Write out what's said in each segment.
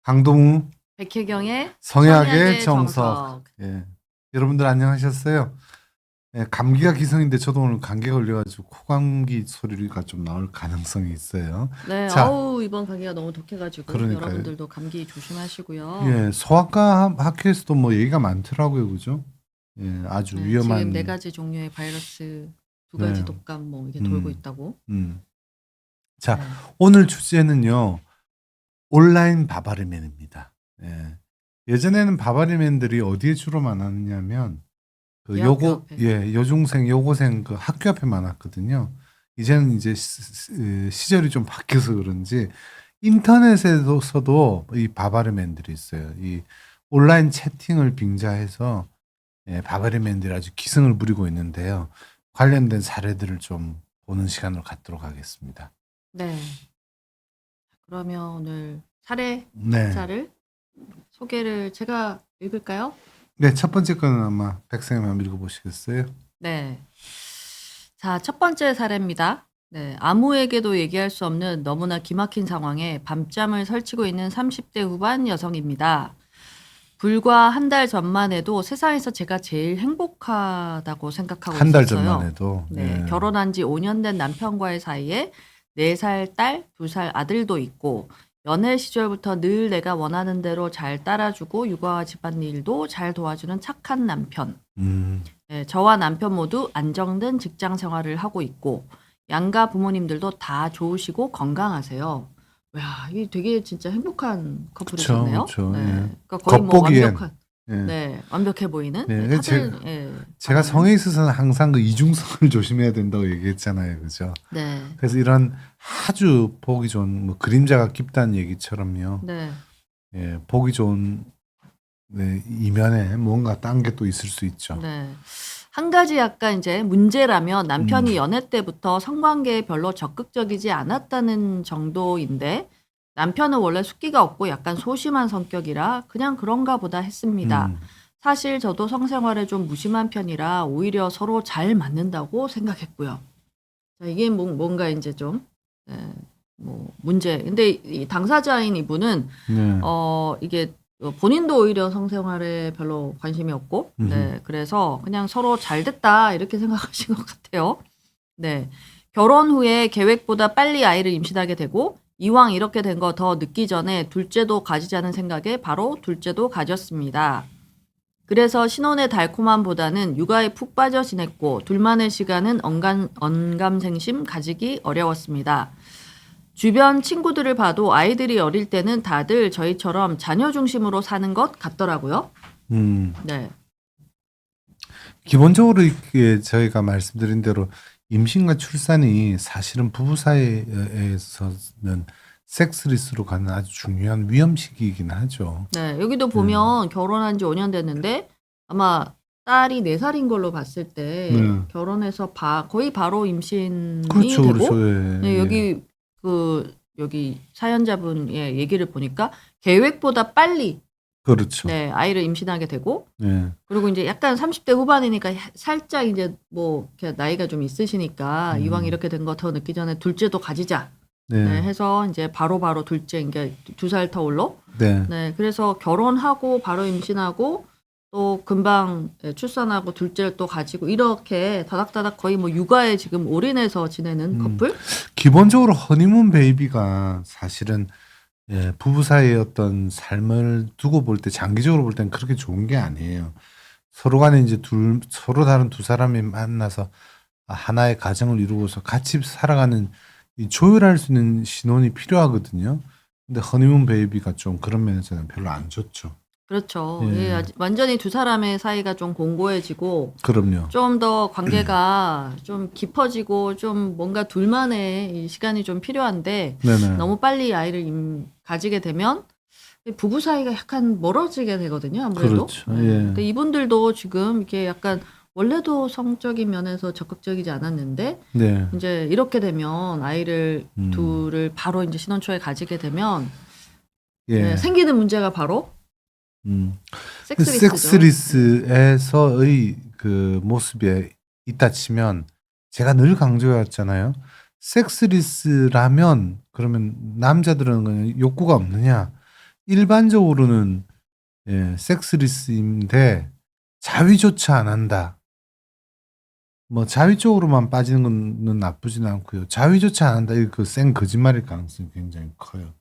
강동우 백혜경의 성약의 성약의 정석. 정석. 예. 여러분들 안녕하셨어요? 예, 감기가 기성인데 저도 오늘 감기에 걸려가지고 코감기 소리가 좀 나올 가능성이 있어요. 네, 자, 이번 가기가 너무 독해가지고 그러니까요. 여러분들도 감기 조심하시고요. 예, 소아과 학회에서도 뭐 얘기가 많더라고요, 그죠? 예, 아주 네, 지금 네 위험한. 가지 종류의 바이러스, 두 가지 네, 독감 뭐 이게 돌고 음, 있다고. 음. 자, 네, 오늘 주제는요, 온라인 바바리맨입니다. 예. 예전에는 바바리맨들이 어디에 주로 많았냐면 그 대학교 앞에. 여중생, 여고생 그 학교 앞에 많았거든요. 이제는 이제 시절이 좀 바뀌어서 그런지 인터넷에서도 이 바바리맨들이 있어요. 이 온라인 채팅을 빙자해서 바바리맨들이 아주 기승을 부리고 있는데요. 관련된 사례들을 좀 보는 시간을 갖도록 하겠습니다. 네, 그러면 오늘 네. 사례자를 소개를 제가 읽을까요? 네, 첫 번째 거는 아마 백쌤이 한번 읽어보시겠어요? 네. 자, 첫 번째 사례입니다. 네, 아무에게도 얘기할 수 없는 너무나 기막힌 상황에 밤잠을 설치고 있는 30대 후반 여성입니다. 불과 한 달 전만 해도 세상에서 제가 제일 행복하다고 생각하고 한 달 있었어요. 전만 해도. 네, 예. 결혼한 지 5년 된 남편과의 사이에 4살 딸, 2살 아들도 있고 연애 시절부터 늘 내가 원하는 대로 잘 따라주고 육아와 집안일도 잘 도와주는 착한 남편. 음, 네, 저와 남편 모두 안정된 직장 생활을 하고 있고 양가 부모님들도 다 좋으시고 건강하세요. 야, 이게 되게 진짜 행복한 커플이셨네요. 그쵸. 네, 예. 그러니까 거의 뭐 겉보기엔. 완벽한, 예. 네, 완벽해 보이는. 네, 네, 제가, 다들 제가 바라는. 성에 있어서는 항상 그 이중성을 조심해야 된다고 얘기했잖아요. 그죠? 네, 그래서 이런 아주 보기 좋은, 뭐, 그림자가 깊다는 얘기처럼요. 네, 예, 보기 좋은, 네, 이면에 뭔가 딴 게 또 있을 수 있죠. 네. 한 가지 약간 이제 문제라면 남편이 음. 연애 때부터 성관계에 별로 적극적이지 않았다는 정도인데 남편은 원래 숫기가 없고 약간 소심한 성격이라 그냥 그런가 보다 했습니다. 음. 사실 저도 성생활에 좀 무심한 편이라 오히려 서로 잘 맞는다고 생각했고요. 자, 이게 뭔가 이제 좀, 예, 뭐, 문제. 근데 이 당사자인 이분은, 네. 이게 본인도 오히려 성생활에 별로 관심이 없고, 네, 그래서 그냥 서로 잘 됐다, 이렇게 생각하신 것 같아요. 네. 결혼 후에 계획보다 빨리 아이를 임신하게 되고, 이왕 이렇게 된 거 더 늦기 전에 둘째도 가지자는 생각에 바로 둘째도 가졌습니다. 그래서 신혼의 달콤함보다는 육아에 푹 빠져 지냈고 둘만의 시간은 언감생심 가지기 어려웠습니다. 주변 친구들을 봐도 아이들이 어릴 때는 다들 저희처럼 자녀 중심으로 사는 것 같더라고요. 네. 기본적으로 이렇게 저희가 말씀드린 대로 임신과 출산이 사실은 부부 사이에서는 섹스리스로 가는 아주 중요한 위험 시기이긴 하죠. 네. 여기도 보면 결혼한 지 5년 됐는데 아마 딸이 4살인 걸로 봤을 때 네. 결혼해서 거의 바로 임신이 그렇죠, 되고 그렇죠. 예, 네, 예. 여기 사연자분의 얘기를 보니까 계획보다 빨리 그렇죠. 네, 아이를 임신하게 되고 예. 그리고 이제 약간 30대 후반이니까 살짝 이제 뭐 이렇게 나이가 좀 있으시니까 이왕 이렇게 된 거 더 늦기 전에 둘째도 가지자. 네, 네. 해서 이제 바로 둘째 그러니까 2살 터울로 네. 네, 그래서 결혼하고 바로 임신하고 또 금방 출산하고 둘째를 또 가지고 이렇게 다닥다닥 거의 뭐 육아에 지금 올인해서 지내는 커플? 기본적으로 허니문 베이비가 사실은 부부 사이의 어떤 삶을 두고 볼 때 장기적으로 볼 때는 그렇게 좋은 게 아니에요. 서로 간에 이제 서로 다른 두 사람이 만나서 하나의 가정을 이루고서 같이 살아가는 이 조율할 수 있는 신혼이 필요하거든요. 근데 허니문 베이비가 좀 그런 면에서는 별로 안 좋죠. 그렇죠. 예. 예, 완전히 두 사람의 사이가 좀 공고해지고 그럼요. 좀 더 관계가 좀 깊어지고 좀 뭔가 둘만의 이 시간이 좀 필요한데 네네. 너무 빨리 아이를 가지게 되면 부부 사이가 약간 멀어지게 되거든요. 아무래도. 그렇죠. 네. 예. 근데 이분들도 지금 이렇게 약간 원래도 성적인 면에서 적극적이지 않았는데 네. 이제 이렇게 되면 아이를 둘을 바로 이제 신혼 초에 가지게 되면 예. 네, 생기는 문제가 바로 섹스리스죠. 섹스리스에서의 그 모습에 있다 치면 제가 늘 강조해왔잖아요. 섹스리스라면 그러면 남자들은 그냥 욕구가 없느냐? 일반적으로는 섹스리스인데 자위조차 안 한다. 뭐 자위 쪽으로만 빠지는 건 나쁘진 않고요. 자위조차 안 한다. 이거 생 거짓말일 가능성이 굉장히 커요.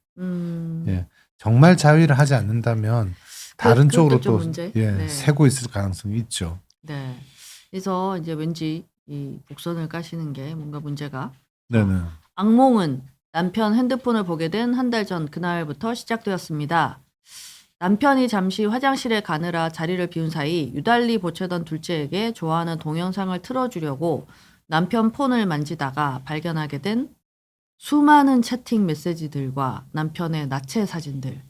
예. 정말 자위를 하지 않는다면 다른 쪽으로 그것도 좀 또 문제. 새고 있을 가능성이 있죠. 네. 그래서 이제 왠지 이 복선을 까시는 게 뭔가 문제가. 네네. 악몽은 남편 핸드폰을 보게 된 한 달 전 그날부터 시작되었습니다. 남편이 잠시 화장실에 가느라 자리를 비운 사이 유달리 보채던 둘째에게 좋아하는 동영상을 틀어주려고 남편 폰을 만지다가 발견하게 된 수많은 채팅 메시지들과 남편의 나체 사진들.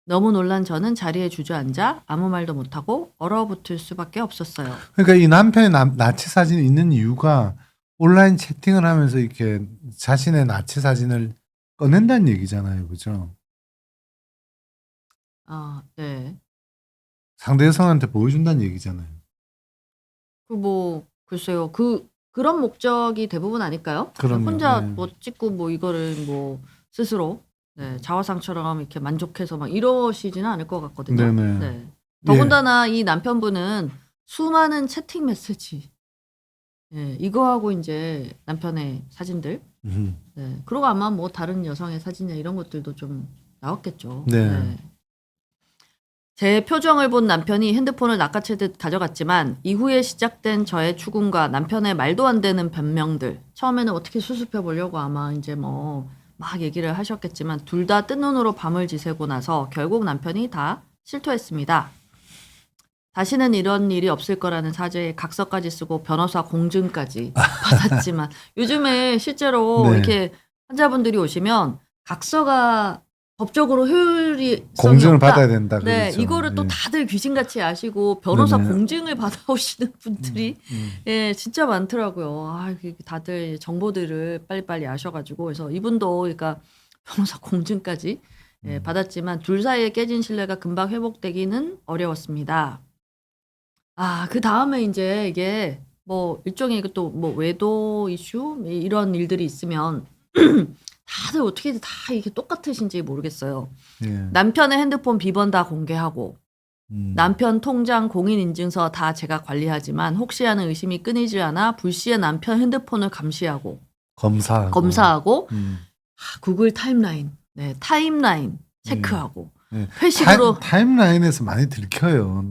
너무 놀란 저는 자리에 주저앉아 아무 말도 못하고 얼어붙을 수밖에 없었어요. 그러니까 이 남편의 나체 사진이 있는 이유가 온라인 채팅을 하면서 이렇게 자신의 나체 사진을 꺼낸다는 얘기잖아요. 그죠? 아, 네. 상대 여성한테 보여준다는 얘기잖아요. 뭐 글쎄요. 그런 목적이 대부분 아닐까요? 그럼요. 혼자 네. 뭐 찍고 뭐 이거를 뭐 스스로 자화상처럼 이렇게 만족해서 막 이러시지는 않을 것 같거든요. 네네. 네. 더군다나 이 남편분은 수많은 채팅 메시지, 이거하고 이제 남편의 사진들, 그리고 아마 뭐 다른 여성의 사진이나 이런 것들도 좀 나왔겠죠. 네. 제 표정을 본 남편이 핸드폰을 낚아채듯 가져갔지만 이후에 시작된 저의 추궁과 남편의 말도 안 되는 변명들, 처음에는 어떻게 수습해 보려고 아마 이제 뭐 막 얘기를 하셨겠지만 둘 다 뜬 눈으로 밤을 지새고 나서 결국 남편이 다 실토했습니다. 다시는 이런 일이 없을 거라는 사죄에 각서까지 쓰고 변호사 공증까지 받았지만 요즘에 실제로 네. 이렇게 환자분들이 오시면 각서가 법적으로 효율이 공증을 없다. 받아야 된다. 네, 그렇죠. 이거를 또 다들 귀신같이 아시고 변호사 네네. 공증을 받아오시는 분들이 진짜 많더라고요. 아, 다들 정보들을 빨리빨리 아셔가지고 그래서 이분도 그러니까 변호사 공증까지 받았지만 둘 사이에 깨진 신뢰가 금방 회복되기는 어려웠습니다. 아, 그 다음에 이제 이게 뭐 일종의 또 뭐 외도 이슈 이런 일들이 있으면 다들 어떻게 다 이게 똑같으신지 모르겠어요. 남편의 핸드폰 비번 다 공개하고 남편 통장 공인인증서 다 제가 관리하지만 혹시 하는 의심이 끊이지 않아 불시에 남편 핸드폰을 감시하고 검사하고 구글 타임라인, 타임라인 체크하고 회식으로 타임라인에서 많이 들켜요.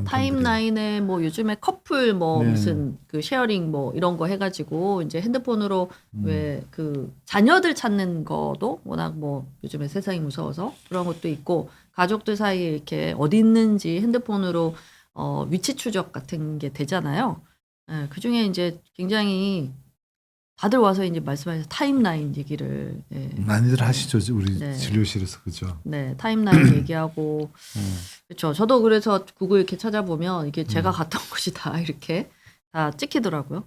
타임라인에 뭐 요즘에 커플 뭐 무슨 그 쉐어링 뭐 이런 거 해가지고 이제 핸드폰으로 왜 그 자녀들 찾는 거도 워낙 뭐 요즘에 세상이 무서워서 그런 것도 있고 가족들 사이에 이렇게 어디 있는지 핸드폰으로 위치 추적 같은 게 되잖아요. 그 중에 이제 굉장히 다들 와서 이제 말씀하신 타임라인 얘기를 많이들 하시죠, 우리 진료실에서. 그죠? 네, 타임라인 얘기하고 그렇죠. 저도 그래서 구글 이렇게 찾아보면 이게 제가 갔던 곳이 다 이렇게 다 찍히더라고요.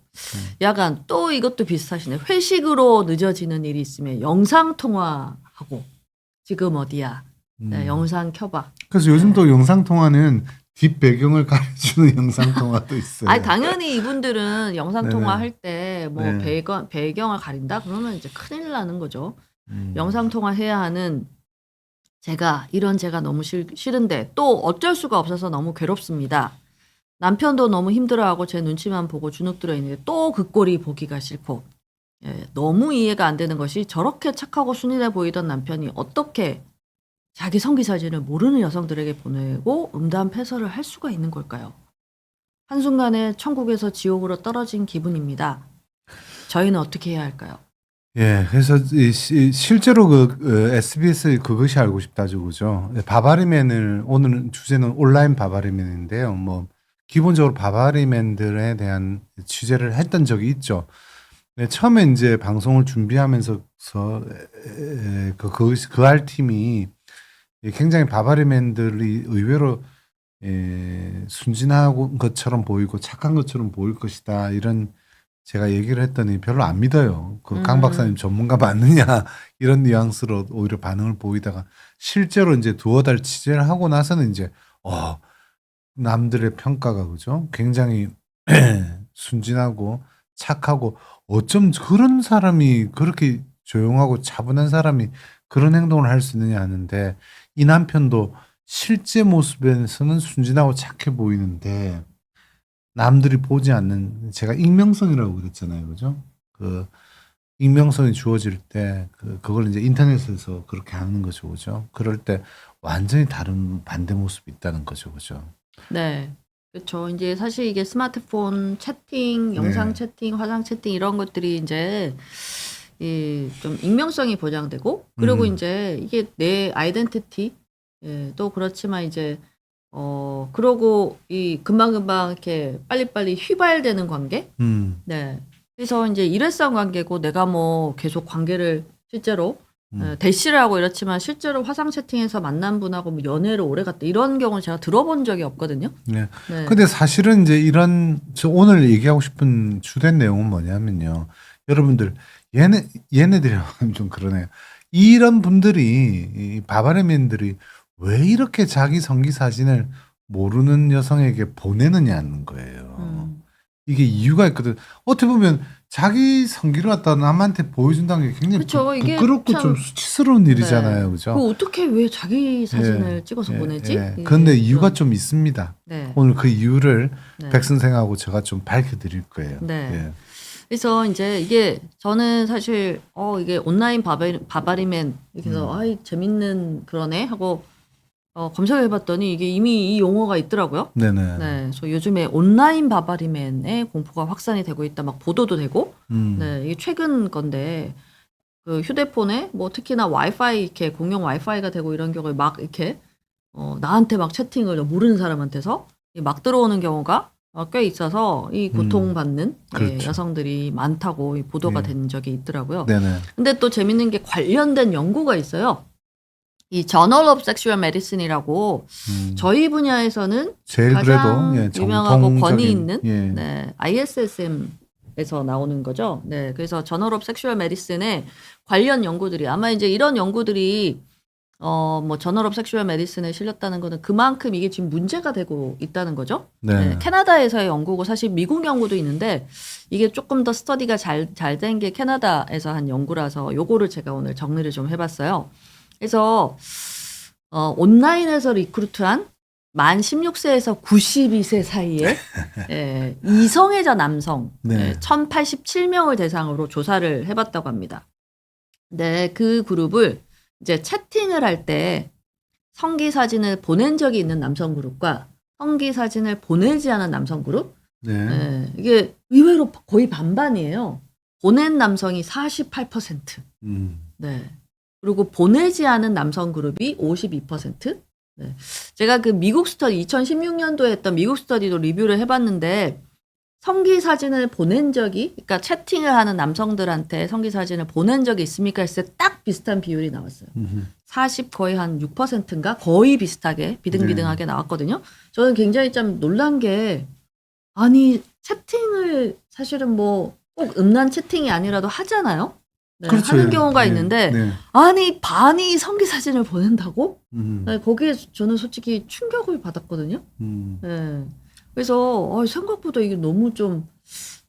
약간 또 이것도 비슷하시네. 회식으로 늦어지는 일이 있으면 영상 통화하고 지금 어디야? 영상 켜봐. 그래서 요즘 또 영상 통화는 뒷 배경을 가려주는 영상 통화도 있어요. 아니 당연히 이분들은 영상 통화할 때 뭐 배경을 가린다 그러면 이제 큰일 나는 거죠. 영상 통화해야 하는 제가 너무 싫은데 또 어쩔 수가 없어서 너무 괴롭습니다. 남편도 너무 힘들어하고 제 눈치만 보고 주눅 들어 있는데 또 그 꼴이 보기가 싫고 너무 이해가 안 되는 것이 저렇게 착하고 순진해 보이던 남편이 어떻게 자기 성기 사진을 모르는 여성들에게 보내고 음담패설을 할 수가 있는 걸까요? 한순간에 천국에서 지옥으로 떨어진 기분입니다. 저희는 어떻게 해야 할까요? 그래서 실제로 SBS 그것이 알고 싶다죠, 그죠? 바바리맨을 오늘 주제는 온라인 바바리맨인데요. 뭐 기본적으로 바바리맨들에 대한 취재를 했던 적이 있죠. 처음에 이제 방송을 준비하면서 그 알 팀이 굉장히 바바리맨들이 의외로 순진한 것처럼 보이고 착한 것처럼 보일 것이다 이런 제가 얘기를 했더니 별로 안 믿어요. 강 박사님 전문가 맞느냐 이런 뉘앙스로 오히려 반응을 보이다가 실제로 이제 두어 달 취재를 하고 나서는 이제 남들의 평가가 그죠? 굉장히 순진하고 착하고 어쩜 그런 사람이 그렇게 조용하고 차분한 사람이 그런 행동을 할 수 있느냐 하는데 이 남편도 실제 모습에서는 순진하고 착해 보이는데 남들이 보지 않는 제가 익명성이라고 그랬잖아요. 그죠? 그 익명성이 주어질 때 그걸 이제 인터넷에서 그렇게 하는 거죠. 그죠? 그럴 때 완전히 다른 반대 모습이 있다는 거죠. 그죠? 네. 그렇죠. 이제 사실 이게 스마트폰 채팅, 영상 네. 채팅, 화상 채팅 이런 것들이 이제 이 좀 익명성이 보장되고 그리고 이제 이게 내 아이덴티티 예, 또 그렇지만 이제 그러고 이 금방금방 이렇게 빨리빨리 휘발되는 관계? 네. 그래서 이제 일회성 관계고 내가 뭐 계속 관계를 실제로 대시를 하고 이렇지만 실제로 화상 채팅에서 만난 분하고 뭐 연애를 오래 갔다 이런 경우는 제가 들어본 적이 없거든요. 네. 네. 근데 사실은 이제 저 오늘 얘기하고 싶은 주된 내용은 뭐냐면요. 여러분들 얘네들이라고 하면 좀 그러네요. 이런 분들이 이 바바리맨들이 왜 이렇게 자기 성기 사진을 모르는 여성에게 보내느냐는 거예요. 이게 이유가 있거든. 어떻게 보면 자기 성기를 갖다 남한테 보여준다는 게 굉장히 그쵸. 이게 부끄럽고 참- 좀 수치스러운 일이잖아요. 그죠? 그 어떻게 왜 자기 사진을 찍어서 보내지? 예. 이게 그런데 이유가 그런- 좀 있습니다. 네. 오늘 그 이유를 네. 백 선생하고 제가 좀 밝혀드릴 거예요. 네. 예. 그래서 이제 이게 저는 사실 이게 온라인 바바리맨 이렇게 해서 아이 재밌는 그러네 하고 검색해봤더니 이게 이미 이 용어가 있더라고요. 네네. 네, 그래서 요즘에 온라인 바바리맨의 공포가 확산이 되고 있다, 막 보도도 되고, 네, 이게 최근 건데 그 휴대폰에 뭐 특히나 와이파이 이렇게 공용 와이파이가 되고 이런 경우에 막 이렇게 나한테 막 채팅을 모르는 사람한테서 막 들어오는 경우가 꽤 있어서 이 고통받는 그렇죠. 여성들이 많다고 이 보도가 네. 된 적이 있더라고요. 네네. 근데 또 재밌는 게 관련된 연구가 있어요. 이 저널 오브 섹슈얼 메디슨이라고 저희 분야에서는 제일 가장 그래도 유명하고 정통적인, 권위 있는 예. 네, ISSM에서 나오는 거죠. 네, 그래서 저널 오브 섹슈얼 메디슨의 관련 연구들이 아마 이제 이런 연구들이 뭐 저널 오브 섹슈얼 메디슨에 실렸다는 거는 그만큼 이게 지금 문제가 되고 있다는 거죠. 네. 네, 캐나다에서의 연구고 사실 미국 연구도 있는데 이게 조금 더 스터디가 잘 된 게 캐나다에서 한 연구라서 요거를 제가 오늘 정리를 좀 해봤어요. 그래서 온라인에서 리크루트한 만 16세에서 92세 사이에 예, 이성애자 남성 네. 1087명을 대상으로 조사를 해봤다고 합니다. 네, 그 그룹을 이제 채팅을 할 때 성기 사진을 보낸 적이 있는 남성 그룹과 성기 사진을 보내지 않은 남성 그룹 네. 예, 이게 의외로 거의 반반이에요. 보낸 남성이 48%. 네. 그리고 보내지 않은 남성 그룹이 52%. 네. 제가 그 미국 스터디 2016년도에 했던 미국 스터디도 리뷰를 해봤는데 성기 사진을 보낸 적이 그러니까 채팅을 하는 남성들한테 성기 사진을 보낸 적이 있습니까 했을 때 딱 비슷한 비율이 나왔어요. 40 거의 한 6%인가 거의 비슷하게 비등비등하게 나왔거든요. 저는 굉장히 좀 놀란 게 아니 채팅을 사실은 뭐 꼭 음란 채팅이 아니라도 하잖아요. 네, 그렇죠. 하는 예. 경우가 네. 있는데 네. 아니 반이 성기 사진을 보낸다고? 음. 네, 거기에 저는 솔직히 충격을 받았거든요. 네. 그래서 생각보다 이게 너무 좀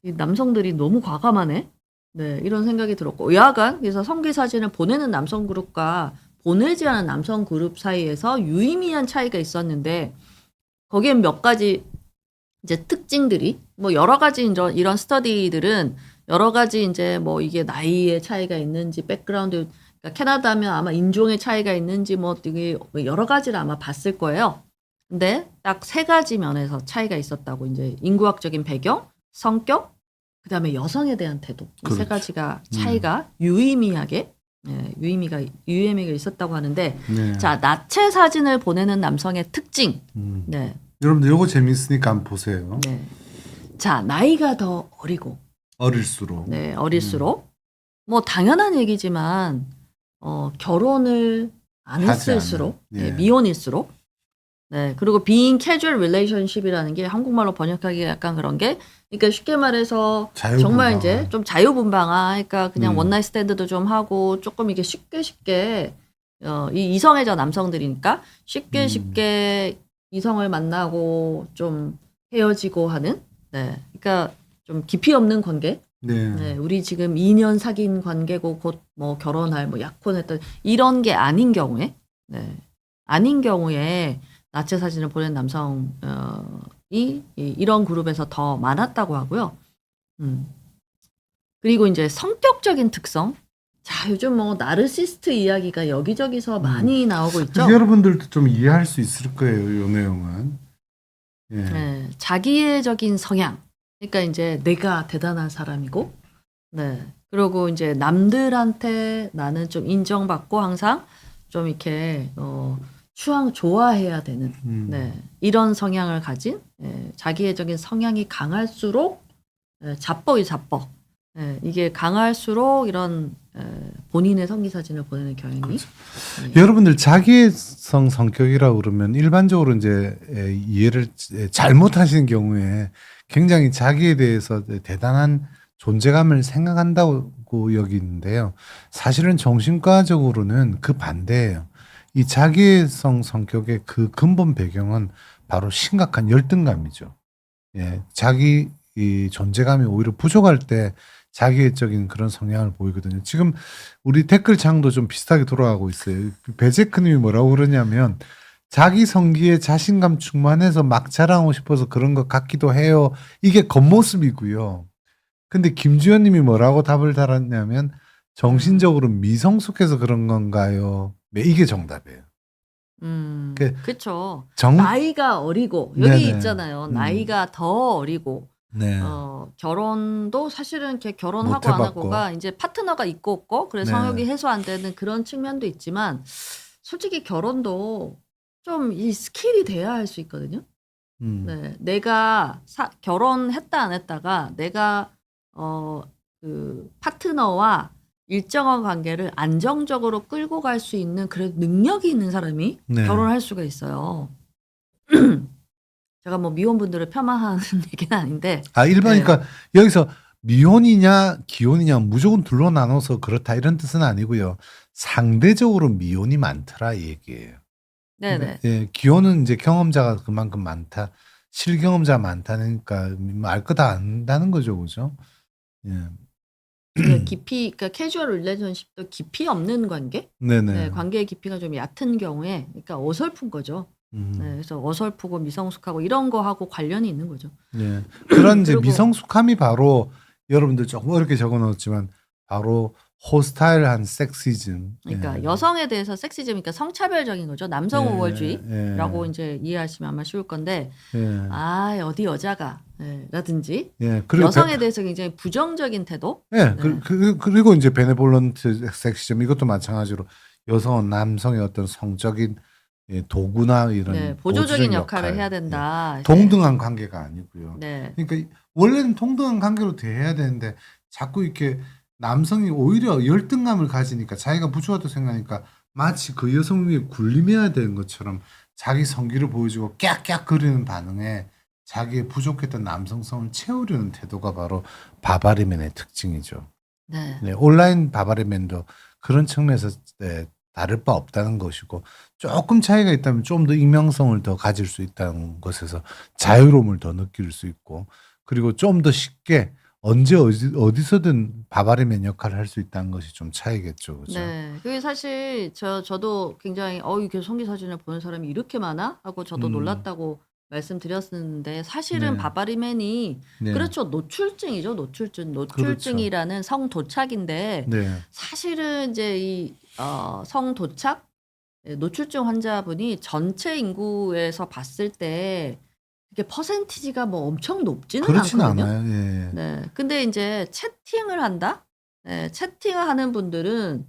이 남성들이 너무 과감하네. 네, 이런 생각이 들었고 여하간 그래서 성기 사진을 보내는 남성 그룹과 보내지 않은 남성 그룹 사이에서 유의미한 차이가 있었는데 거기엔 몇 가지 이제 특징들이 뭐 여러 가지 이런 스터디들은 여러 가지 이제 뭐 이게 나이의 차이가 있는지 백그라운드 그러니까 캐나다면 아마 인종의 차이가 있는지 뭐 되게 여러 가지를 아마 봤을 거예요. 근데 딱 세 가지 면에서 차이가 있었다고 이제 인구학적인 배경, 성격, 그다음에 여성에 대한 태도 이 세 그렇죠. 가지가 차이가 유의미하게 유의미가 있었다고 하는데 네. 자 나체 사진을 보내는 남성의 특징 네. 여러분들 이거 재밌으니까 한번 보세요. 네. 자, 나이가 더 어리고, 어릴수록. 네, 어릴수록, 뭐, 당연한 얘기지만, 결혼을 안 하지 했을수록, 않는, 예. 네, 미혼일수록, 네, 그리고 being casual relationship이라는 게 한국말로 번역하기가 약간 그런 게, 그러니까 쉽게 말해서 정말 자유분방한. 이제 좀 자유분방한, 그러니까 그냥 원나잇 스탠드도 좀 하고, 조금 이게 쉽게, 이 이성애자 남성들이니까 쉽게 이성을 만나고 좀 헤어지고 하는, 네, 그러니까 좀 깊이 없는 관계, 네, 우리 지금 2년 사귄 관계고 곧 뭐 결혼할 뭐 약혼했던 이런 게 아닌 경우에, 네, 아닌 경우에 나체 사진을 보낸 남성이 이런 그룹에서 더 많았다고 하고요. 그리고 이제 성격적인 특성. 자, 요즘 뭐 나르시스트 이야기가 여기저기서 많이 나오고 있죠. 여러분들도 좀 이해할 수 있을 거예요, 이 내용은. 예. 네, 자기애적인 성향. 그러니까 이제 내가 대단한 사람이고, 네. 그리고 이제 남들한테 나는 좀 인정받고 항상 좀 이렇게 좋아해야 되는, 네. 이런 성향을 가진 자기애적인 성향이 강할수록 자뻑이 자뻑. 이게 강할수록 이런 본인의 성기 사진을 보내는 경향이. 그렇죠. 여러분들 자기애성 성격이라고 그러면 일반적으로 이제 이해를 잘못하시는 경우에 굉장히 자기에 대해서 대단한 존재감을 생각한다고 여기는데요. 사실은 정신과적으로는 그 반대예요. 이 자기애성 성격의 그 근본 배경은 바로 심각한 열등감이죠. 예, 자기 이 존재감이 오히려 부족할 때 자기애적인 그런 성향을 보이거든요. 지금 우리 댓글창도 좀 비슷하게 돌아가고 있어요. 배제크님이 뭐라고 그러냐면 자기 성기에 자신감 충만해서 막 자랑하고 싶어서 그런 것 같기도 해요. 이게 겉모습이고요. 근데 김주현님이 뭐라고 답을 달았냐면 정신적으로 미성숙해서 그런 건가요? 네, 이게 정답이에요. 그렇죠. 정- 나이가 어리고 여기 네네. 있잖아요. 나이가 더 어리고 네. 결혼도 사실은 이렇게 결혼하고 못 안 해봤고. 하고가 이제 파트너가 있고 없고 그래서 네. 성욕이 해소 안 되는 그런 측면도 있지만 솔직히 결혼도 좀 이 스킬이 돼야 할 수 있거든요. 네, 내가 결혼했다 안 했다가 내가 그 파트너와 일정한 관계를 안정적으로 끌고 갈 수 있는 그런 능력이 있는 사람이 네. 결혼할 수가 있어요. 제가 뭐 미혼분들을 폄하하는 얘기는 아닌데. 일반 네. 그러니까 여기서 미혼이냐 기혼이냐 무조건 둘로 나눠서 그렇다 이런 뜻은 아니고요. 상대적으로 미혼이 많더라 이 얘기예요. 네네. 예, 기혼은 이제 경험자가 그만큼 많다. 실경험자 많다니까 알 거 다 안다는 거죠, 그죠? 예. 깊이, 그러니까 캐주얼 릴레이션십도 깊이 없는 관계? 네네. 네, 관계의 깊이가 좀 얕은 경우에, 그러니까 어설픈 거죠. 네, 그래서 어설프고 미성숙하고 이런 거하고 관련이 있는 거죠. 예. 그런 이제 그리고- 미성숙함이 바로 여러분들 조금 어렵게 적어 놓았지만 바로 호스타일한 섹시즘. 그러니까 예. 여성에 대해서 섹시즘, 그러니까 성차별적인 거죠. 남성 예, 우월주의라고 예. 이제 이해하시면 아마 쉬울 건데, 예. 어디 여자가, 라든지 예. 그리고 여성에 대해서 굉장히 부정적인 태도. 예, 네. 그리고 이제 베네볼런트 섹시즘 이것도 마찬가지로 여성은 남성의 어떤 성적인 도구나 이런 네, 보조적인 보조적인 역할을 역할, 해야 된다. 예. 이제. 동등한 관계가 아니고요. 네. 그러니까 원래는 동등한 관계로 대해야 되는데 자꾸 이렇게 남성이 오히려 열등감을 가지니까 자기가 부족하다고 생각하니까 마치 그 여성 위에 군림해야 되는 것처럼 자기 성기를 보여주고 깍깍 거리는 반응에 자기의 부족했던 남성성을 채우려는 태도가 바로 바바리맨의 특징이죠. 네. 네, 온라인 바바리맨도 그런 측면에서 다를 바 없다는 것이고 조금 차이가 있다면 좀 더 익명성을 더 가질 수 있다는 것에서 자유로움을 더 느낄 수 있고 그리고 좀 더 쉽게 언제 어디서든 바바리맨 역할을 할 수 있다는 것이 좀 차이겠죠, 그죠? 네. 그게 사실 저도 굉장히 이게 성기 사진을 보는 사람이 이렇게 많아? 하고 저도 놀랐다고 말씀드렸는데 사실은 네. 바바리맨이 네. 그렇죠. 노출증이죠. 노출증이라는 성도착인데 네. 사실은 이제 이 성도착 노출증 환자분이 전체 인구에서 봤을 때 이게 퍼센티지가 뭐 엄청 높지는 그렇진 않거든요. 않아요. 예. 네. 근데 이제 채팅을 한다? 네, 채팅을 하는 분들은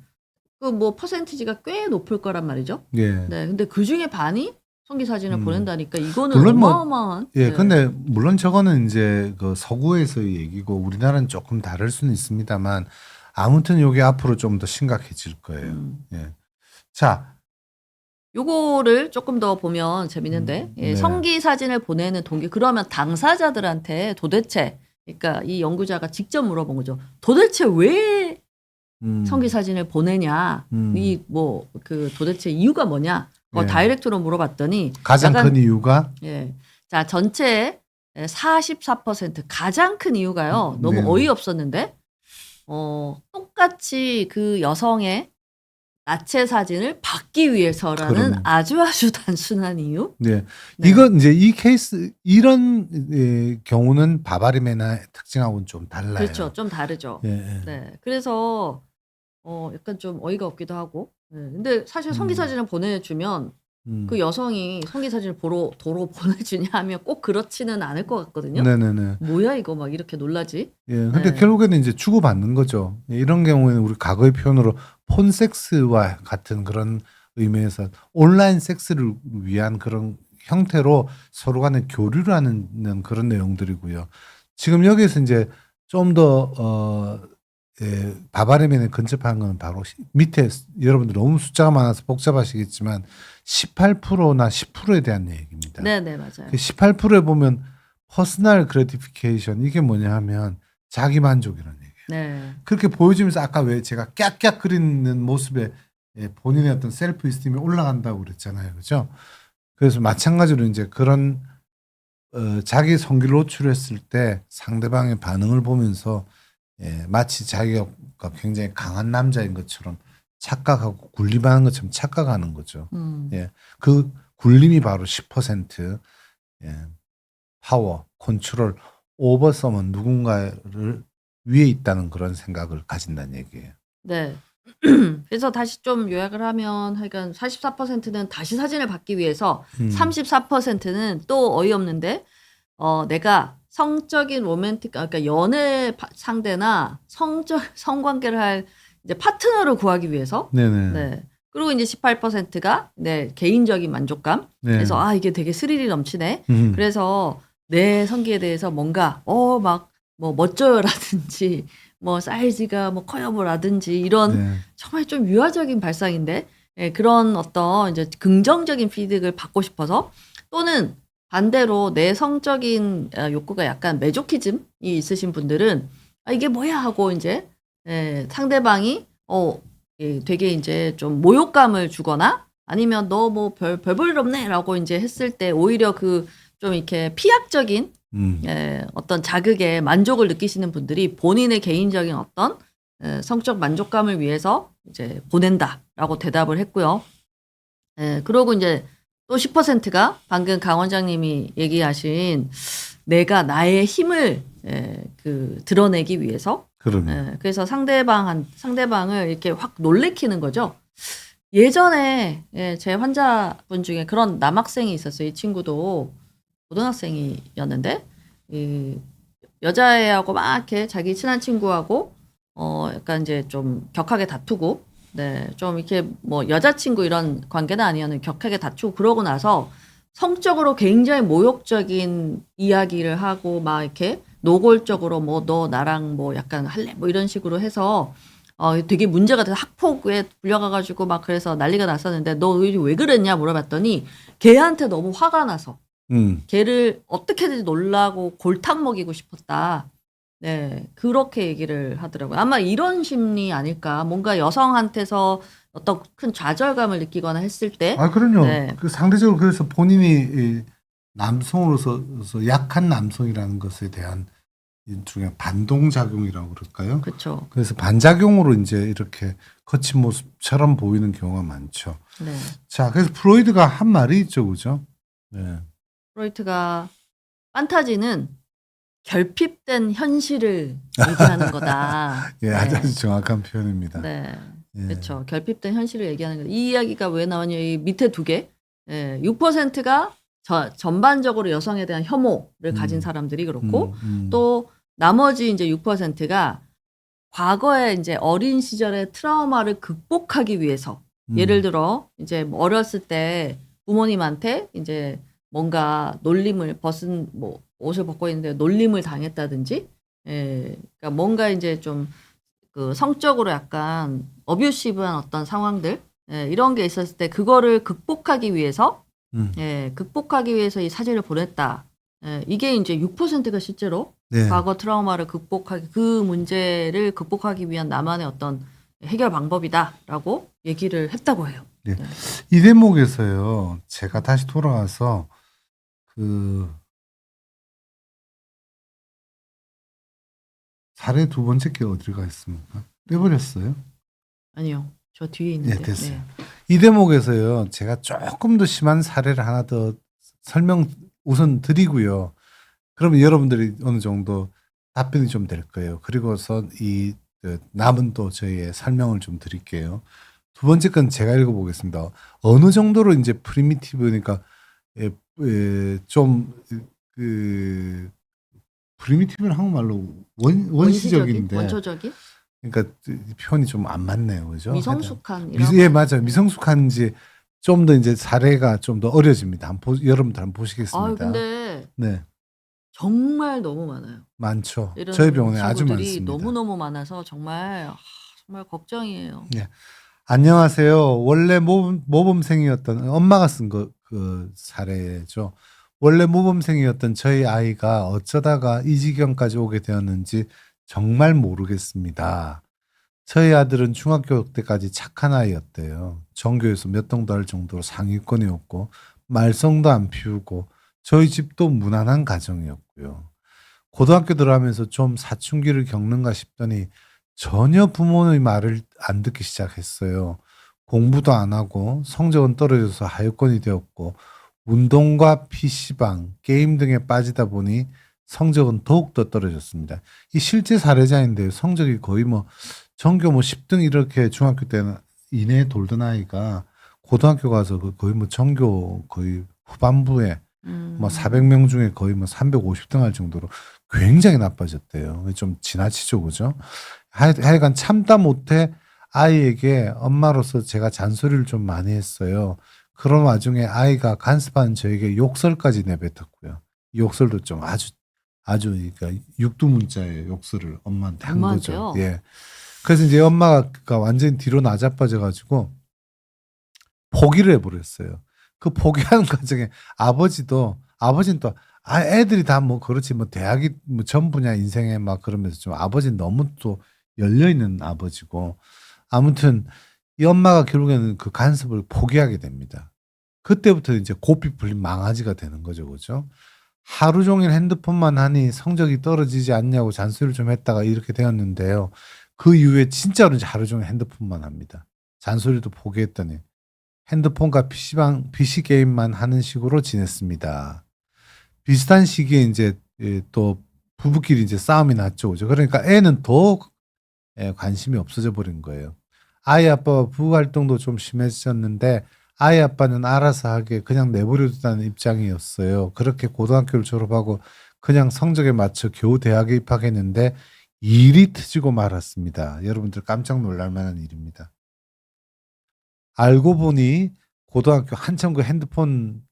그 뭐 퍼센티지가 꽤 높을 거란 말이죠. 예. 네. 근데 그중에 반이 성기 사진을 보낸다니까 이거는 물론 뭐- 어마어마한. 예, 네. 근데 물론 저거는 이제 그 서구에서의 얘기고 우리나라는 조금 다를 수는 있습니다만 아무튼 이게 앞으로 좀 더 심각해질 거예요. 예. 자, 요거를 조금 더 보면 재밌는데 네. 성기 사진을 보내는 동기 그러면 당사자들한테 도대체 그러니까 이 연구자가 직접 물어본 거죠. 도대체 왜 성기 사진을 보내냐? 이 뭐 그 도대체 이유가 뭐냐? 예. 다이렉트로 물어봤더니 가장 약간- 큰 이유가 예. 자, 전체 44% 가장 큰 이유가요. 너무 네. 어이없었는데 똑같이 그 여성의 나체 사진을 받기 위해서라는 그러네. 아주 단순한 이유. 네. 네. 이건 이제 이 케이스 이런 경우는 바바리맨의 특징하고는 좀 달라요. 그렇죠. 좀 다르죠. 예, 예. 네. 그래서 약간 좀 어이가 없기도 하고. 네. 근데 사실 성기 사진을 보내주면 그 여성이 성기 사진을 도로 보내주냐 하면 꼭 그렇지는 않을 것 같거든요. 네네네. 뭐야 이거 막 이렇게 놀라지? 예, 근데 네. 결국에는 이제 주고받는 거죠. 예, 이런 경우에는 우리 과거의 표현으로 폰섹스와 같은 그런 의미에서 온라인 섹스를 위한 그런 형태로 서로 간에 교류를 하는 그런 내용들이고요. 지금 여기에서 이제 좀 더 바바리맨에 근접한 건 바로 밑에 여러분들 너무 숫자가 많아서 복잡하시겠지만 18%나 10%에 대한 얘기입니다. 네네 맞아요. 그 18%에 보면 퍼스널 그래티피케이션 이게 뭐냐 하면 자기 만족이라는 얘기예요. 네. 그렇게 보여주면서 아까 왜 제가 깍깍거리는 모습에 본인의 어떤 셀프 이스팀이 올라간다고 그랬잖아요. 그죠? 그래서 마찬가지로 이제 그런 자기 성기를 노출했을 때 상대방의 반응을 보면서 마치 자기가 굉장히 강한 남자인 것처럼 착각하고 군림하는 것처럼 착각하는 거죠. 예. 그 군림이 바로 10% 파워, 컨트롤, 오버섬은 누군가를 위에 있다는 그런 생각을 가진다는 얘기예요. 네. 그래서 다시 좀 요약을 하면 하여간 44%는 다시 사진을 받기 위해서 34%는 또 어이없는데 내가 성적인 로맨틱 그러니까 연애 상대나 성관계를 할 이제 파트너를 구하기 위해서 네네. 네. 그리고 이제 18%가 네, 개인적인 만족감. 네. 그래서 이게 되게 스릴이 넘치네. 음. 그래서 내 성기에 대해서 뭔가 막 뭐 멋져요라든지 뭐 사이즈가 뭐 커요 뭐라든지 이런 네. 정말 좀 유아적인 발상인데 그런 어떤 이제 긍정적인 피드백을 받고 싶어서 또는 반대로 내 성적인 욕구가 약간 메조키즘이 있으신 분들은 이게 뭐야 하고 이제 상대방이 되게 이제 좀 모욕감을 주거나 아니면 너 뭐 별 볼 없네라고 이제 했을 때 오히려 그 좀 이렇게 피약적인 어떤 자극에 만족을 느끼시는 분들이 본인의 개인적인 어떤 성적 만족감을 위해서 이제 보낸다라고 대답을 했고요. 그러고 이제 또 10%가 방금 강 원장님이 얘기하신 내가 나의 힘을 드러내기 위해서 그래서 상대방을 이렇게 확 놀래키는 거죠. 예전에 제 환자분 중에 그런 남학생이 있었어요. 이 친구도 고등학생이었는데 이 여자애하고 막 이렇게 자기 친한 친구하고 약간 이제 좀 격하게 다투고 좀 이렇게 뭐 여자친구 이런 관계는 아니었는데 격하게 다투고 그러고 나서 성적으로 굉장히 모욕적인 이야기를 하고 막 이렇게 노골적으로 뭐 너 나랑 뭐 약간 할래 뭐 이런 식으로 해서 되게 문제가 돼서 학폭에 불려가가지고 막 그래서 난리가 났었는데 너 왜 그랬냐 물어봤더니 걔한테 너무 화가 나서 걔를 어떻게든 놀라고 골탕 먹이고 싶었다. 네, 그렇게 얘기를 하더라고요. 아마 이런 심리 아닐까. 뭔가 여성한테서 어떤 큰 좌절감을 느끼거나 했을 때. 그럼요. 네. 그 상대적으로 그래서 본인이 남성으로서 약한 남성이라는 것에 대한 일종의 반동작용이라고 그럴까요? 그렇죠. 그래서 반작용으로 이제 이렇게 거친 모습처럼 보이는 경우가 많죠. 네. 자, 그래서 프로이드가 한 말이 있죠, 그죠? 네. 프로이트가 판타지는 결핍된 현실을 얘기하는 거다. 예, 네. 아주 정확한 표현입니다. 네. 예. 그렇죠. 결핍된 현실을 얘기하는 거다. 이 이야기가 왜 나왔냐? 이 밑에 두 개. 6%가 전반적으로 여성에 대한 혐오를 가진 사람들이 그렇고 또 나머지 이제 6%가 과거에 이제 어린 시절의 트라우마를 극복하기 위해서 예를 들어 이제 뭐 어렸을 때 부모님한테 이제 뭔가 놀림을 벗은 뭐 옷을 벗고 있는데 놀림을 당했다든지 그러니까 뭔가 이제 좀 그 성적으로 약간 어뷰시브한 어떤 상황들 이런 게 있었을 때 그거를 극복하기 위해서 극복하기 위해서 이 사진을 보냈다. 이게 이제 6%가 실제로 네. 과거 트라우마를 그 문제를 극복하기 위한 나만의 어떤 해결 방법이다라고 얘기를 했다고 해요. 네. 이 대목에서요, 제가 다시 돌아와서 사례 두 번째 게 어디를 가 있습니까? 빼버렸어요? 아니요. 저 뒤에 예, 있는데. 됐어요. 네. 이 대목에서요, 제가 조금 더 심한 사례를 하나 더 설명 우선 드리고요. 그러면 여러분들이 어느 정도 답변이 좀 될 거예요. 그리고서 남은 또 저희의 설명을 좀 드릴게요. 두 번째 건 제가 읽어보겠습니다. 어느 정도로 이제 프리미티브니까 좀그 프리미티브는 한국말로 원시적인데 원초적인, 그러니까 표현이 좀 안 맞네요, 그죠? 미성숙한 예, 맞아요. 미성숙한지 좀 더 이제 사례가 좀 더 어려집니다. 여러분들 한번 보시겠습니다. 근데 네, 정말 너무 많아요. 많죠. 이런 저희 병원에 아주 친구들이 많습니다. 너무너무 많아서 정말 걱정이에요. 네. 안녕하세요. 원래 모범생이었던 엄마가 쓴 그 사례죠. 원래 모범생이었던 저희 아이가 어쩌다가 이 지경까지 오게 되었는지 정말 모르겠습니다. 저희 아들은 중학교 때까지 착한 아이였대요. 전교에서 몇 등도 할 정도로 상위권이었고 말썽도 안 피우고 저희 집도 무난한 가정이었고요. 고등학교 들어가면서 좀 사춘기를 겪는가 싶더니 전혀 부모의 말을 안 듣기 시작했어요. 공부도 안 하고 성적은 떨어져서 하위권이 되었고 운동과 PC방, 게임 등에 빠지다 보니 성적은 더욱더 떨어졌습니다. 이 실제 사례자인데요. 성적이 거의 뭐 전교 뭐 10등 이렇게 중학교 때는 이내에 돌던 아이가 고등학교 가서 거의 뭐 전교 거의 후반부에 뭐 400명 중에 거의 뭐 350등 할 정도로 굉장히 나빠졌대요. 좀 지나치죠, 그죠? 하여간 참다 못해 아이에게 엄마로서 제가 잔소리를 좀 많이 했어요. 그런 와중에 아이가 간섭한 저에게 욕설까지 내뱉었고요. 이 욕설도 좀 아주 그러니까 육두문자의 욕설을 엄마한테 한 거죠. 엄마한테요? 예. 그래서 이제 엄마가 완전히 뒤로 나자빠져가지고 포기를 해버렸어요. 그 포기하는 과정에 아버지는 또 애들이 다 뭐 그렇지 뭐 대학이 뭐 전부냐 인생에 막 그러면서 좀 아버지는 너무 또 열려 있는 아버지고 아무튼 이 엄마가 결국에는 그 간섭을 포기하게 됩니다. 그때부터 이제 고삐 풀린 망아지가 되는 거죠, 그죠? 하루 종일 핸드폰만 하니 성적이 떨어지지 않냐고 잔소리를 좀 했다가 이렇게 되었는데요. 그 이후에 진짜로 이제 하루 종일 핸드폰만 합니다. 잔소리도 포기했더니 핸드폰과 PC 게임만 하는 식으로 지냈습니다. 비슷한 시기에 이제 또 부부끼리 이제 싸움이 났죠. 그죠? 그러니까 애는 더 관심이 없어져 버린 거예요. 아이 아빠와 부부 활동도 좀 심해졌는데 아이 아빠는 알아서 하게 그냥 내버려두다는 입장이었어요. 그렇게 고등학교를 졸업하고 그냥 성적에 맞춰 겨우 대학에 입학했는데 일이 트지고 말았습니다. 여러분들 깜짝 놀랄 만한 일입니다. 알고 보니 고등학교 한참 그 핸드폰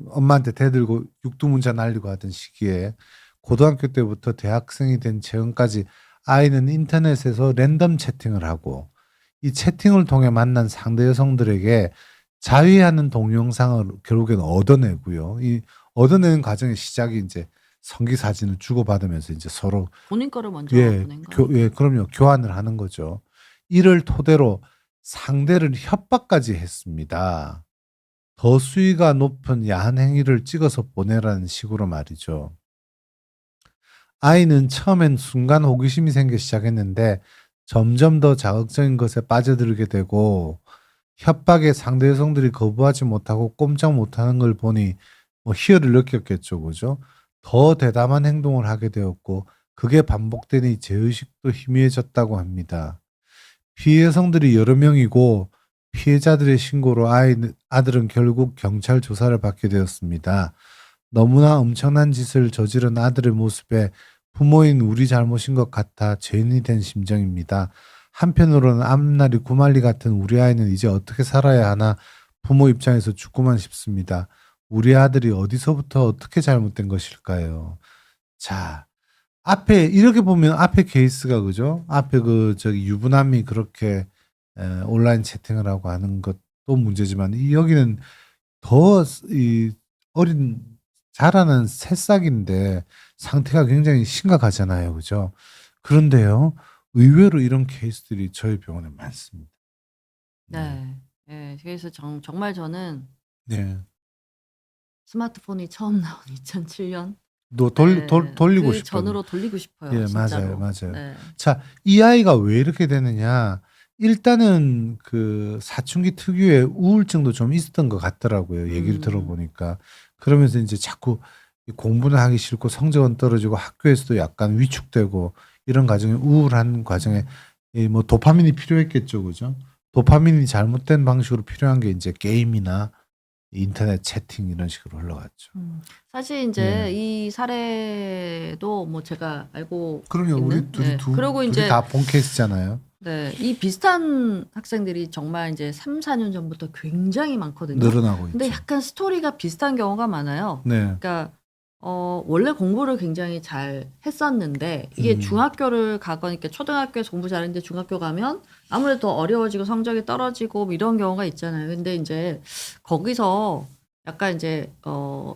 엄마한테 대들고 육두문자 날리고 하던 시기에 고등학교 때부터 대학생이 된 지금까지 아이는 인터넷에서 랜덤 채팅을 하고 이 채팅을 통해 만난 상대 여성들에게 자위하는 동영상을 결국에는 얻어내고요. 이 얻어내는 과정의 시작이 이제 성기 사진을 주고받으면서 이제 서로 본인 거를 먼저 보낸 거예요. 그럼요. 교환을 하는 거죠. 이를 토대로 상대를 협박까지 했습니다. 더 수위가 높은 야한 행위를 찍어서 보내라는 식으로 말이죠. 아이는 처음엔 순간 호기심이 생겨 시작했는데 점점 더 자극적인 것에 빠져들게 되고 협박에 상대 여성들이 거부하지 못하고 꼼짝 못하는 걸 보니 뭐 희열을 느꼈겠죠, 그죠? 더 대담한 행동을 하게 되었고 그게 반복되니 제의식도 희미해졌다고 합니다. 피해 여성들이 여러 명이고 피해자들의 신고로 아들은 결국 경찰 조사를 받게 되었습니다. 너무나 엄청난 짓을 저지른 아들의 모습에 부모인 우리 잘못인 것 같아 죄인이 된 심정입니다. 한편으로는 앞날이 구말리 같은 우리 아이는 이제 어떻게 살아야 하나 부모 입장에서 죽고만 싶습니다. 우리 아들이 어디서부터 어떻게 잘못된 것일까요? 자, 앞에 이렇게 보면 앞에 케이스가 그죠? 앞에 그 저기 유부남이 그렇게 온라인 채팅을 하고 하는 것도 문제지만 여기는 더 이 어린 자라는 새싹인데 상태가 굉장히 심각하잖아요, 그죠? 그런데요, 의외로 이런 케이스들이 저희 병원에 많습니다. 네. 예. 그래서 정말 저는 네, 스마트폰이 처음 나온 2007년 돌리고 그 싶어요. 전으로 돌리고 싶어요. 예, 진짜로. 맞아요. 네. 자, 이 아이가 왜 이렇게 되느냐? 일단은 그 사춘기 특유의 우울증도 좀 있었던 것 같더라고요. 얘기를 들어보니까. 그러면서 이제 자꾸 공부는 하기 싫고 성적은 떨어지고 학교에서도 약간 위축되고 이런 과정에 우울한 과정에 이 뭐 도파민이 필요했겠죠, 그죠? 도파민이 잘못된 방식으로 필요한 게 이제 게임이나 인터넷 채팅 이런 식으로 흘러갔죠. 사실 이제 예. 이 사례도 뭐 제가 알고 그럼요, 우리 있는, 둘이 네. 두 그리고 둘이 이제 다 본 케이스잖아요. 네, 이 비슷한 학생들이 정말 이제 3, 4년 전부터 굉장히 많거든요. 늘어나고 근데 있죠. 약간 스토리가 비슷한 경우가 많아요. 네. 그러니까 원래 공부를 굉장히 잘 했었는데 이게 중학교를 가거나 이렇게 초등학교에서 공부 잘했는데 중학교 가면 아무래도 더 어려워지고 성적이 떨어지고 뭐 이런 경우가 있잖아요. 근데 이제 거기서 약간 이제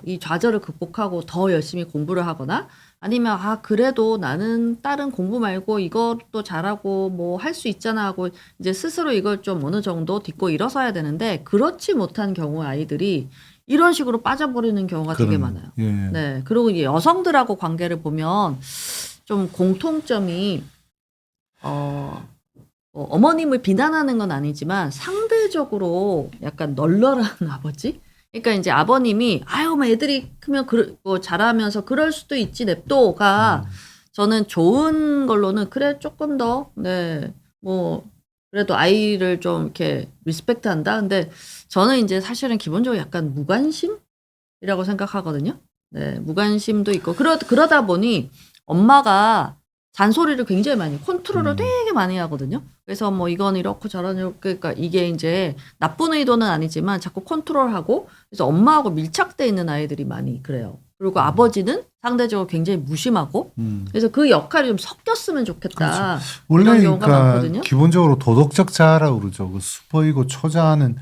이 좌절을 극복하고 더 열심히 공부를 하거나 아니면 그래도 나는 다른 공부 말고 이것도 잘하고 뭐 할 수 있잖아 하고 이제 스스로 이걸 좀 어느 정도 딛고 일어서야 되는데 그렇지 못한 경우 아이들이 이런 식으로 빠져버리는 경우가 되게 많아요. 예. 네. 그리고 이제 여성들하고 관계를 보면 좀 공통점이 어머님을 비난하는 건 아니지만 상대적으로 약간 널널한 아버지? 그러니까 이제 아버님이 아유 뭐 애들이 크면 뭐 잘하면서 그럴 수도 있지 냅둬가 저는 좋은 걸로는 그래 조금 더 네 뭐 그래도 아이를 좀 이렇게 리스펙트한다. 근데 저는 이제 사실은 기본적으로 약간 무관심이라고 생각하거든요. 네, 무관심도 있고 그러다 보니 엄마가 잔소리를 굉장히 많이 컨트롤을 되게 많이 하거든요. 그래서 뭐 이건 이렇고 저런 그러니까 이게 이제 나쁜 의도는 아니지만 자꾸 컨트롤하고 그래서 엄마하고 밀착돼 있는 아이들이 많이 그래요. 그리고 아버지는 상대적으로 굉장히 무심하고 그래서 그 역할이 좀 섞였으면 좋겠다. 원래 이런 경우가 그러니까 많거든요. 기본적으로 도덕적 자아라고 그러죠. 그 수포이고 초자아는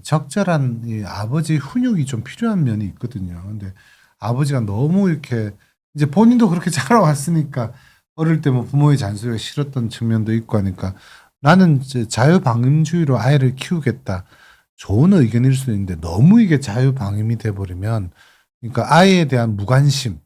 적절한 아버지 훈육이 좀 필요한 면이 있거든요. 근데 아버지가 너무 이렇게 이제 본인도 그렇게 자라왔으니까 어릴 때 뭐 부모의 잔소리가 싫었던 측면도 있고 하니까 나는 이제 자유방임주의로 아이를 키우겠다. 좋은 의견일 수도 있는데 너무 이게 자유방임이 돼버리면 그러니까 아이에 대한 무관심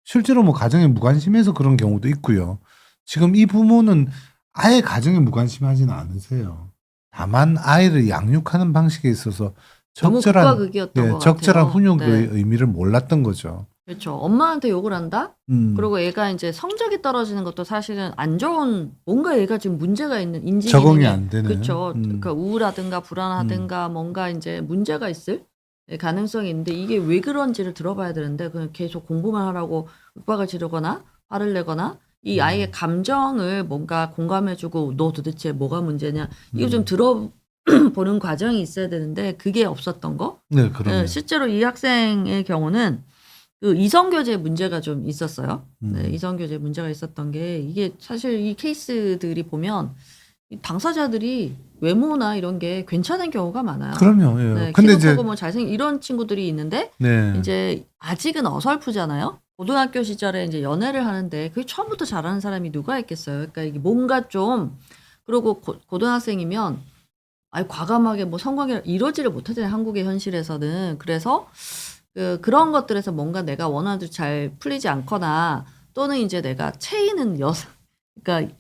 실제로 뭐 가정에 무관심해서 그런 경우도 있고요. 지금 이 부모는 아예 가정에 무관심하지는 않으세요. 다만 아이를 양육하는 방식에 있어서 너무 극과 적절한 극이었던 것 적절한 같아요. 훈육의 네. 의미를 몰랐던 거죠. 그렇죠. 엄마한테 욕을 한다? 음. 그리고 얘가 이제 성적이 떨어지는 것도 사실은 안 좋은 뭔가 얘가 지금 문제가 있는 인지 적응이 기능이 안 되는. 그렇죠. 그러니까 우울하든가 불안하든가 뭔가 이제 문제가 있을 가능성이 있는데 이게 왜 그런지를 들어봐야 되는데 그냥 계속 공부만 하라고 윽박을 지르거나 화를 내거나 이 아이의 감정을 뭔가 공감해주고 너 도대체 뭐가 문제냐 이거 좀 들어보는 과정이 있어야 되는데 그게 없었던 거. 네, 그럼요. 네, 실제로 이 학생의 경우는 그 이성교제 문제가 좀 있었어요. 네, 이성교제 문제가 있었던 게 이게 사실 이 케이스들이 보면 이 당사자들이 외모나 이런 게 괜찮은 경우가 많아요. 그럼요. 예. 네, 근데 키도 이제 크고 뭐 잘생 이런 친구들이 있는데 네. 이제 아직은 어설프잖아요. 고등학교 시절에 이제 연애를 하는데 그게 처음부터 잘하는 사람이 누가 있겠어요. 그러니까 이게 뭔가 좀 그리고 고등학생이면 아니 과감하게 뭐 성관계를 이러지를 못하잖아요. 한국의 현실에서는. 그래서 그런 것들에서 뭔가 내가 원하는 대로 잘 풀리지 않거나 또는 이제 내가 체이는 그러니까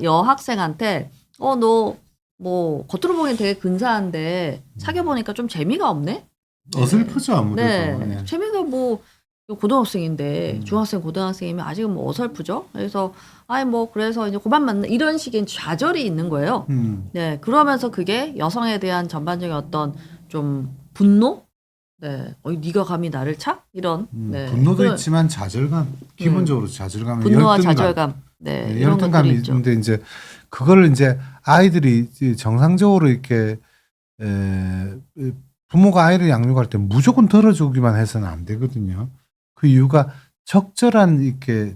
여학생한테 너 뭐 겉으로 보기엔 되게 근사한데 사귀어 보니까 좀 재미가 없네. 어설프죠 아무래도. 네, 네. 재미가 뭐 고등학생인데 중학생 고등학생이면 아직은 뭐 어설프죠. 그래서 아이 뭐 그래서 이제 그만 만나 이런 식의 좌절이 있는 거예요. 네, 그러면서 그게 여성에 대한 전반적인 어떤 좀 분노, 네, 네가 감히 나를 차? 이런 네, 분노도 있지만 좌절감, 기본적으로 좌절감은 분노와 열등감. 좌절감, 네, 네, 이런 열등감이 것들이 있죠. 있는데 이제 그거를 이제 아이들이 이제 정상적으로 이렇게 부모가 아이를 양육할 때 무조건 들어주기만 해서는 안 되거든요. 그 이유가 적절한 이렇게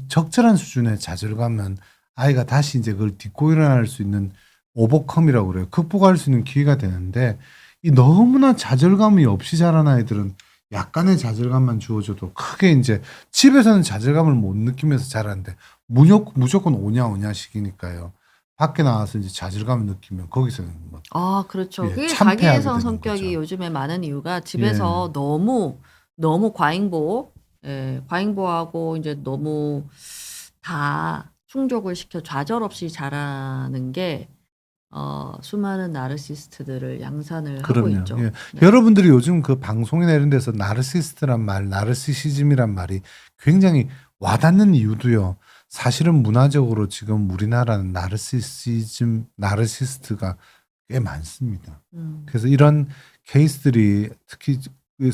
적절한 수준의 좌절감은 아이가 다시 이제 그걸 딛고 일어날 수 있는 오버컴이라고 그래요. 극복할 수 있는 기회가 되는데 이 너무나 좌절감이 없이 자란 아이들은 약간의 좌절감만 주어줘도 크게 이제 집에서는 좌절감을 못 느끼면서 자라는데 무조건 오냐 식이니까요. 밖에 나와서 이제 좌절감을 느끼면 거기서는 뭐 그렇죠. 예, 그게 참패하게 자기애성 되는 성격이 거죠. 요즘에 많은 이유가 집에서 너무 과잉보호 과잉보호하고 이제 너무 다 충족을 시켜 좌절 없이 자라는 게 수많은 나르시스트들을 양산을 하고 그럼요. 있죠. 예. 네. 여러분들이 요즘 그 방송이나 이런 데서 나르시스트란 말, 나르시시즘이란 말이 굉장히 와닿는 이유도요. 사실은 문화적으로 지금 우리나라는 나르시스트가 꽤 많습니다. 그래서 이런 케이스들이 특히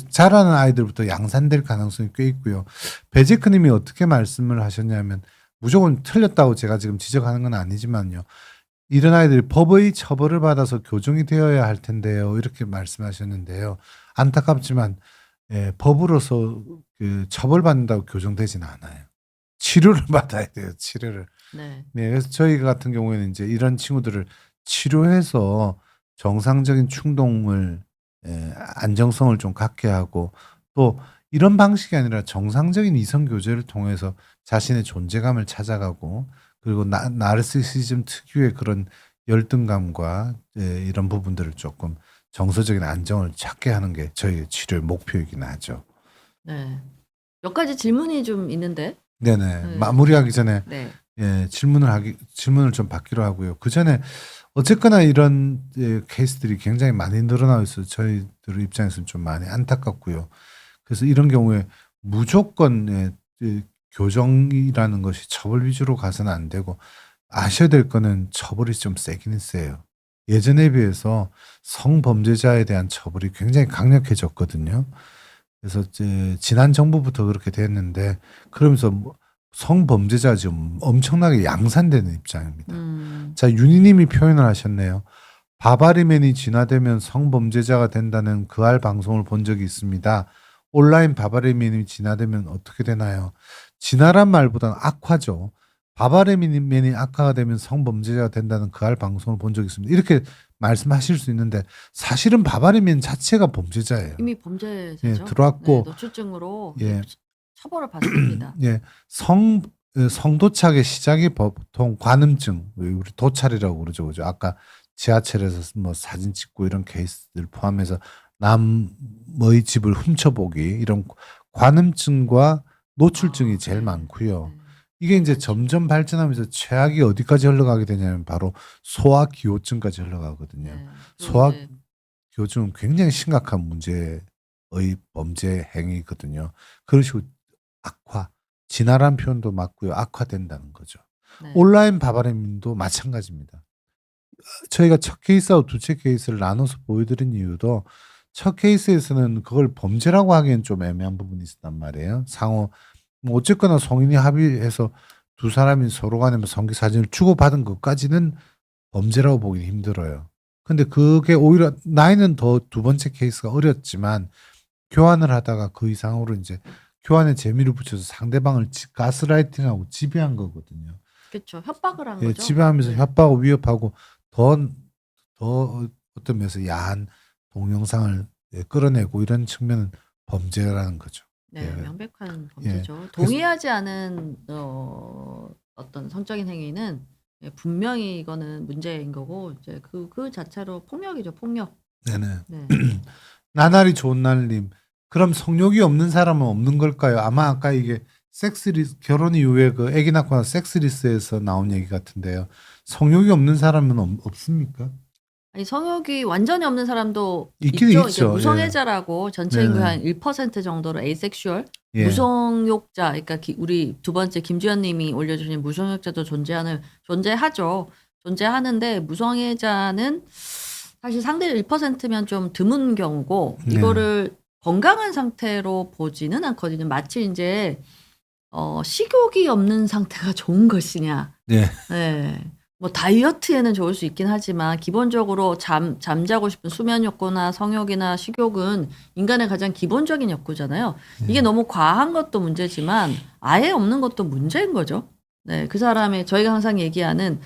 자라는 아이들부터 양산될 가능성이 꽤 있고요. 베제크님이 어떻게 말씀을 하셨냐면 무조건 틀렸다고 제가 지금 지적하는 건 아니지만요. 이런 아이들이 법의 처벌을 받아서 교정이 되어야 할 텐데요. 이렇게 말씀하셨는데요. 안타깝지만 법으로서 그 처벌받는다고 교정되지는 않아요. 치료를 받아야 돼요. 치료를. 네. 네, 그래서 저희 같은 경우에는 이제 이런 친구들을 치료해서 정상적인 충동을 안정성을 좀 갖게 하고 또 이런 방식이 아니라 정상적인 이성 교제를 통해서 자신의 존재감을 찾아가고 그리고 나르시시즘 특유의 그런 열등감과 이런 부분들을 조금 정서적인 안정을 찾게 하는 게 저희 치료의 목표이긴 하죠. 네. 몇 가지 질문이 좀 있는데. 네네. 네. 마무리하기 전에 네. 질문을 좀 받기로 하고요. 그 전에 어쨌거나 이런 케이스들이 굉장히 많이 늘어나고 있어서 저희들 입장에서는 좀 많이 안타깝고요. 그래서 이런 경우에 무조건 교정이라는 것이 처벌 위주로 가서는 안 되고 아셔야 될 거는 처벌이 좀 세기는 세요. 예전에 비해서 성범죄자에 대한 처벌이 굉장히 강력해졌거든요. 그래서 이제 지난 정부부터 그렇게 됐는데 그러면서 성범죄자 지금 엄청나게 양산되는 입장입니다. 자, 윤희님이 표현을 하셨네요. 바바리맨이 진화되면 성범죄자가 된다는 그알 방송을 본 적이 있습니다. 온라인 바바리맨이 진화되면 어떻게 되나요? 진화란 말보다는 악화죠. 바바리맨이 악화가 되면 성범죄자가 된다는 그알 방송을 본 적이 있습니다. 이렇게 말씀하실 수 있는데 사실은 바바리맨 자체가 범죄자예요. 이미 범죄자죠. 예, 들어왔고 네, 노출증으로 예. 처벌을 받습니다. 예, 성도착의 시작이 보통 관음증, 우리 도찰이라고 그러죠, 그죠? 아까 지하철에서 뭐 사진 찍고 이런 케이스들 포함해서 남의 집을 훔쳐보기 이런 관음증과 노출증이 제일 네. 많고요. 네. 이게 이제 점점 발전하면서 최악이 어디까지 흘러가게 되냐면 바로 소아기호증까지 흘러가거든요. 네. 소아기호증은 굉장히 심각한 문제의 범죄 행위거든요. 그러시고 악화, 진화란 표현도 맞고요. 악화된다는 거죠. 네. 온라인 바바리민도 마찬가지입니다. 저희가 첫 케이스하고 두째 케이스를 나눠서 보여드린 이유도 첫 케이스에서는 그걸 범죄라고 하기엔 좀 애매한 부분이 있었단 말이에요. 상호 뭐 어쨌거나 성인이 합의해서 두 사람이 서로 간에 뭐 성기 사진을 주고받은 것까지는 범죄라고 보기 힘들어요. 근데 그게 오히려 나이는 더 두 번째 케이스가 어렸지만 교환을 하다가 그 이상으로 이제 교환에 재미를 붙여서 상대방을 가스라이팅하고 지배한 거거든요. 그렇죠. 협박을 한 예, 거죠. 지배하면서 네. 협박하고 위협하고 더 어떤 면에서 야한 동영상을 끌어내고 이런 측면은 범죄라는 거죠. 네, 예. 명백한 범죄죠. 그래서- 동의하지 않은 어떤 성적인 행위는 분명히 이거는 문제인 거고 이제 그 자체로 폭력이죠, 폭력. 네네. 네. 나날이 좋은 날님. 그럼 성욕이 없는 사람은 없는 걸까요? 아마 아까 이게 결혼 이후에 그 아기 낳고 나서 섹스리스에서 나온 얘기 같은데요. 성욕이 없는 사람은 없습니까? 아니 성욕이 완전히 없는 사람도 있긴 있죠. 있죠. 이제 무성애자라고 전체 인구 네네. 한 1% 정도로 에이섹슈얼 예. 무성욕자, 그러니까 우리 두 번째 김주현님이 올려주신 무성욕자도 존재하죠. 존재하는데 무성애자는 사실 상대 1%면 좀 드문 경우고 네. 이거를 건강한 상태로 보지는 않거든요. 마치 이제 식욕이 없는 상태가 좋은 것이냐. 네. 네. 뭐 다이어트에는 좋을 수 있긴 하지만 기본적으로 잠자고 싶은 수면 욕구나 성욕이나 식욕은 인간의 가장 기본적인 욕구잖아요. 이게 너무 과한 것도 문제지만 아예 없는 것도 문제인 거죠. 네, 그 사람의 저희가 항상 얘기하는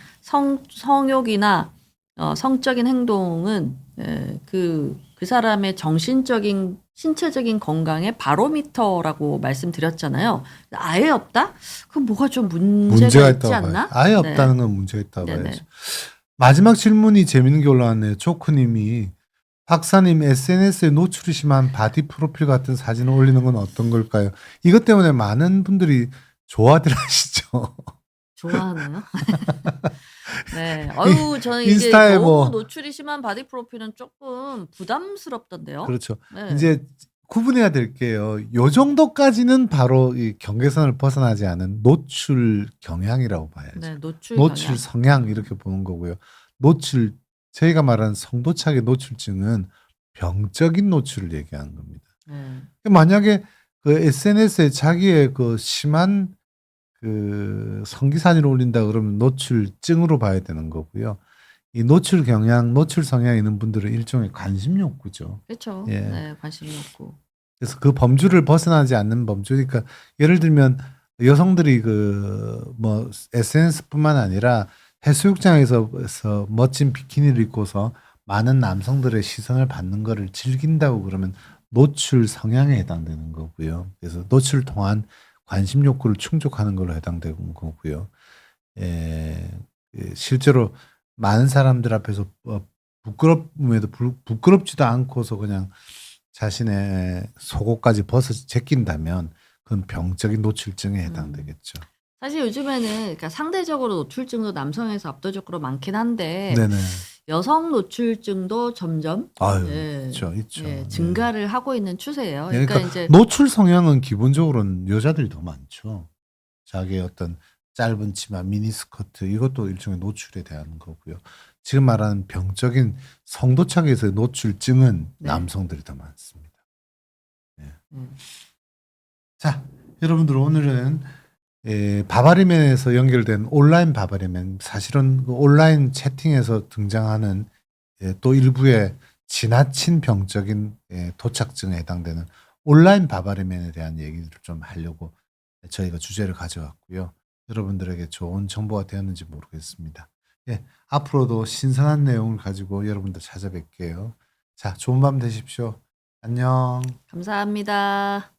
성욕이나 성적인 행동은 그 사람의 정신적인 신체적인 건강의 바로미터라고 말씀드렸잖아요. 아예 없다? 그럼 뭐가 좀 문제가 있지 않나? 봐요. 아예 네. 없다는 건 문제가 있다고 네네. 봐야죠. 마지막 질문이 재밌는 게 올라왔네요. 조크님이 박사님 SNS에 노출이 심한 바디 프로필 같은 사진을 올리는 건 어떤 걸까요? 이것 때문에 많은 분들이 좋아들 하시죠. 좋아하나요? 네. 어유 저는 이게 인스타에 너무 뭐 노출이 심한 바디 프로필은 조금 부담스럽던데요. 그렇죠. 네. 이제 구분해야 될 게요. 요 정도까지는 바로 이 경계선을 벗어나지 않은 노출 경향이라고 봐야죠. 네, 노출 노출 경향. 성향 이렇게 보는 거고요. 노출 저희가 말하는 성도착의 노출증은 병적인 노출을 얘기하는 겁니다. 네. 만약에 그 SNS에 자기의 그 심한 그 성기 사진을 올린다 그러면 노출증으로 봐야 되는 거고요. 이 노출 경향, 노출 성향이 있는 분들은 일종의 관심 욕구죠. 그렇죠. 예. 네, 관심이 없고. 그래서 그 범주를 벗어나지 않는 범주니까 예를 들면 여성들이 그 뭐 SNS뿐만 아니라 해수욕장에서 멋진 비키니를 입고서 많은 남성들의 시선을 받는 거를 즐긴다고 그러면 노출 성향에 해당되는 거고요. 그래서 노출을 통한 관심 욕구를 충족하는 걸로 해당되는 거고요. 예, 실제로 많은 사람들 앞에서 부끄럽음에도 부끄럽지도 않고서 그냥 자신의 속옷까지 벗어 제낀다면 그건 병적인 노출증에 해당되겠죠. 사실 요즘에는 그러니까 상대적으로 노출증도 남성에서 압도적으로 많긴 한데 네네. 여성 노출증도 점점 아유, 예, 있죠. 예, 네. 증가를 하고 있는 추세예요. 네, 그러니까 이제 노출 성향은 기본적으로는 여자들이 더 많죠. 자기의 어떤 짧은 치마, 미니스커트 이것도 일종의 노출에 대한 거고요. 지금 말하는 병적인 성도착에서의 노출증은 네. 남성들이 더 많습니다. 네. 음. 자, 여러분들 오늘은 바바리맨에서 연결된 온라인 바바리맨 사실은 그 온라인 채팅에서 등장하는 또 일부의 지나친 병적인 도착증에 해당되는 온라인 바바리맨에 대한 얘기를 좀 하려고 저희가 주제를 가져왔고요. 여러분들에게 좋은 정보가 되었는지 모르겠습니다. 예, 앞으로도 신선한 내용을 가지고 여러분들 찾아뵐게요. 자, 좋은 밤 되십시오. 안녕. 감사합니다.